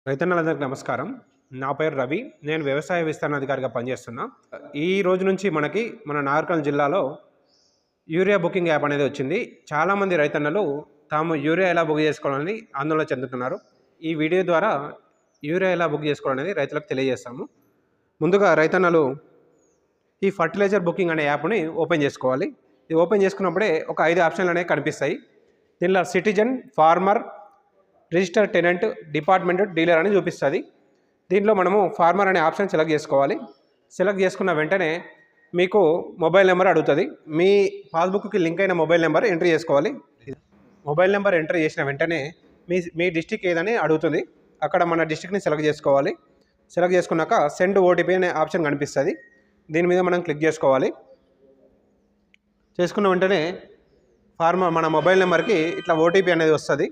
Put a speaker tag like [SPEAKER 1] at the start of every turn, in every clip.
[SPEAKER 1] రైతన్నలందరికీ నమస్కారం. నా పేరు రవి. నేను వ్యవసాయ విస్తరణ అధికారిగా పనిచేస్తున్నా. ఈ రోజు నుంచి మన నాగర్కర్నూల్ జిల్లాలో యూరియా బుకింగ్ యాప్ అనేది వచ్చింది. చాలామంది రైతన్నలు తాము యూరియా ఎలా బుక్ చేసుకోవాలని ఆందోళన చెందుతున్నారు. ఈ వీడియో ద్వారా యూరియా ఎలా బుక్ చేసుకోవాలనేది రైతులకు తెలియజేస్తాము. ముందుగా రైతన్నలు ఈ ఫర్టిలైజర్ బుకింగ్ అనే యాప్ని ఓపెన్ చేసుకోవాలి. ఇది ఓపెన్ చేసుకున్నప్పుడే ఒక 5 ఆప్షన్లు అనేవి కనిపిస్తాయి. దీనిలో citizen, farmer, register tenant, department, dealer అని చూపిస్తుంది. దీంట్లో మనము ఫార్మర్ అనే ఆప్షన్ సెలెక్ట్ చేసుకోవాలి. సెలెక్ట్ చేసుకున్న వెంటనే మీకు మొబైల్ నెంబర్ అడుగుతుంది. మీ పాస్బుక్కి లింక్ అయిన మొబైల్ నెంబర్ ఎంట్రీ చేసుకోవాలి. మొబైల్ నెంబర్ ఎంట్రీ చేసిన వెంటనే మీ డిస్టిక్ ఏదని అడుగుతుంది. అక్కడ మన డిస్టిక్ని సెలెక్ట్ చేసుకోవాలి. సెలెక్ట్ చేసుకున్నాక సెండ్ ఓటీపీ అనే ఆప్షన్ కనిపిస్తుంది. దీని మీద మనం క్లిక్ చేసుకోవాలి. చేసుకున్న వెంటనే మన మొబైల్ నెంబర్కి ఇట్లా ఓటీపీ అనేది వస్తుంది.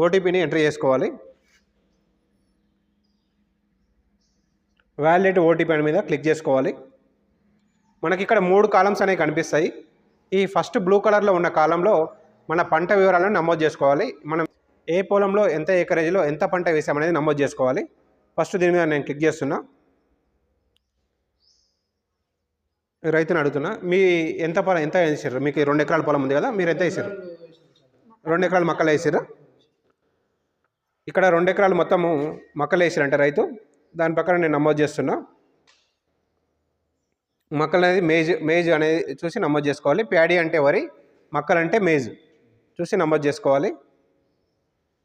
[SPEAKER 1] ఓటీపీని ఎంటర్ చేసుకోవాలి. వ్యాలిడేట్ ఓటీపీ అని మీద క్లిక్ చేసుకోవాలి. మనకి ఇక్కడ 3 కాలమ్స్ అనేవి కనిపిస్తాయి. ఈ ఫస్ట్ బ్లూ కలర్లో ఉన్న కాలంలో మన పంట వివరాలను నమోదు చేసుకోవాలి. మనం ఏ పొలంలో ఎంత ఎకరేజ్లో ఎంత పంట వేసామనేది నమోదు చేసుకోవాలి. ఫస్ట్ దీని మీద నేను క్లిక్ చేస్తున్నా. రైతుని అడుగుతున్నా, మీ ఎంత వేసారు? మీకు 2 ఎకరాల పొలం ఉంది కదా, మీరు ఎంత వేసారు? 2 ఎకరాలు మక్కలు వేసారా? ఇక్కడ 2 ఎకరాలు మొత్తము మక్కలు వేసారంటే రైతు, దాని ప్రకారం నేను నమోదు చేస్తున్నా. మక్కలు అనేది మేజ్ అనేది చూసి నమోదు చేసుకోవాలి. ప్యాడీ అంటే వరి, మక్కలు అంటే మేజ్ చూసి నమోదు చేసుకోవాలి.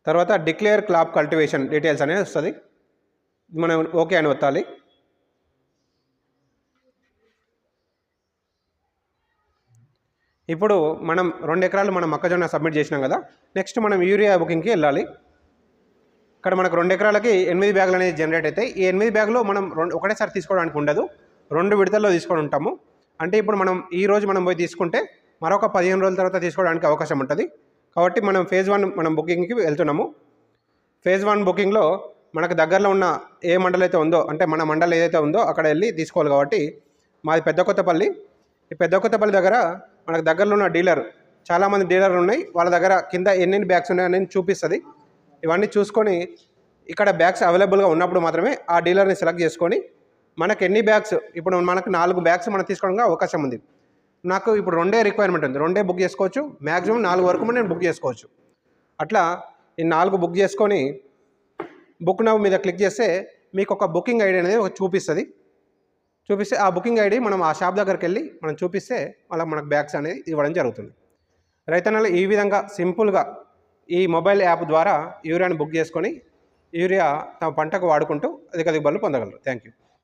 [SPEAKER 1] తర్వాత డిక్లేర్ క్రాప్ కల్టివేషన్ డీటెయిల్స్ అనేది వస్తుంది. మనం ఓకే అని వత్తాలి. ఇప్పుడు మనం 2 ఎకరాలు మనం మొక్కజొన్న సబ్మిట్ చేసినాం కదా, నెక్స్ట్ మనం యూరియా బుకింగ్కి వెళ్ళాలి. ఇక్కడ మనకు 2 ఎకరాలకి 8 బ్యాగులు అనేది జనరేట్ అవుతాయి. ఈ 8 బ్యాగులు మనం ఒకటేసారి తీసుకోవడానికి ఉండదు, 2 విడతల్లో తీసుకొని ఉంటాము. అంటే ఇప్పుడు ఈ రోజు మనం పోయి తీసుకుంటే మరొక 15 రోజుల తర్వాత తీసుకోవడానికి అవకాశం ఉంటుంది. కాబట్టి మనం ఫేజ్ 1 మనం బుకింగ్కి వెళ్తున్నాము. ఫేజ్ 1 బుకింగ్లో మనకు దగ్గరలో ఉన్న ఏ మండలం అయితే ఉందో, అంటే మన మండలం ఏదైతే ఉందో అక్కడ వెళ్ళి తీసుకోవాలి. కాబట్టి మాది పెద్ద కొత్తపల్లి. ఈ పెద్ద కొత్తపల్లి దగ్గర మనకు దగ్గరలో ఉన్న డీలర్, చాలామంది డీలర్లు ఉన్నాయి, వాళ్ళ దగ్గర కింద ఎన్ని బ్యాగ్స్ ఉన్నాయని చూపిస్తుంది. ఇవన్నీ చూసుకొని ఇక్కడ బ్యాగ్స్ అవైలబుల్గా ఉన్నప్పుడు మాత్రమే ఆ డీలర్ని సెలెక్ట్ చేసుకొని మనకు ఎన్ని బ్యాగ్స్, ఇప్పుడు మనకు 4 బ్యాగ్స్ మనం తీసుకోవడానికి అవకాశం ఉంది. నాకు ఇప్పుడు 2 రిక్వైర్మెంట్ ఉంది, 2 బుక్ చేసుకోవచ్చు. మ్యాక్సిమం 4 వరకు నేను బుక్ చేసుకోవచ్చు. అట్లా ఈ 4 బుక్ చేసుకొని బుక్ నౌ మీద క్లిక్ చేస్తే మీకు ఒక బుకింగ్ ఐడి అనేది చూపిస్తే ఆ బుకింగ్ ఐడి మనం ఆ షాప్ దగ్గరికి వెళ్ళి మనం చూపిస్తే మనకు బ్యాగ్స్ అనేది ఇవ్వడం జరుగుతుంది. రైతన్నలు ఈ విధంగా సింపుల్గా ఈ మొబైల్ యాప్ ద్వారా యూరియాని బుక్ చేసుకొని యూరియా తమ పంటకు వాడుకుంటూ అధిక దిగుబడులు పొందగలరు. Thank you.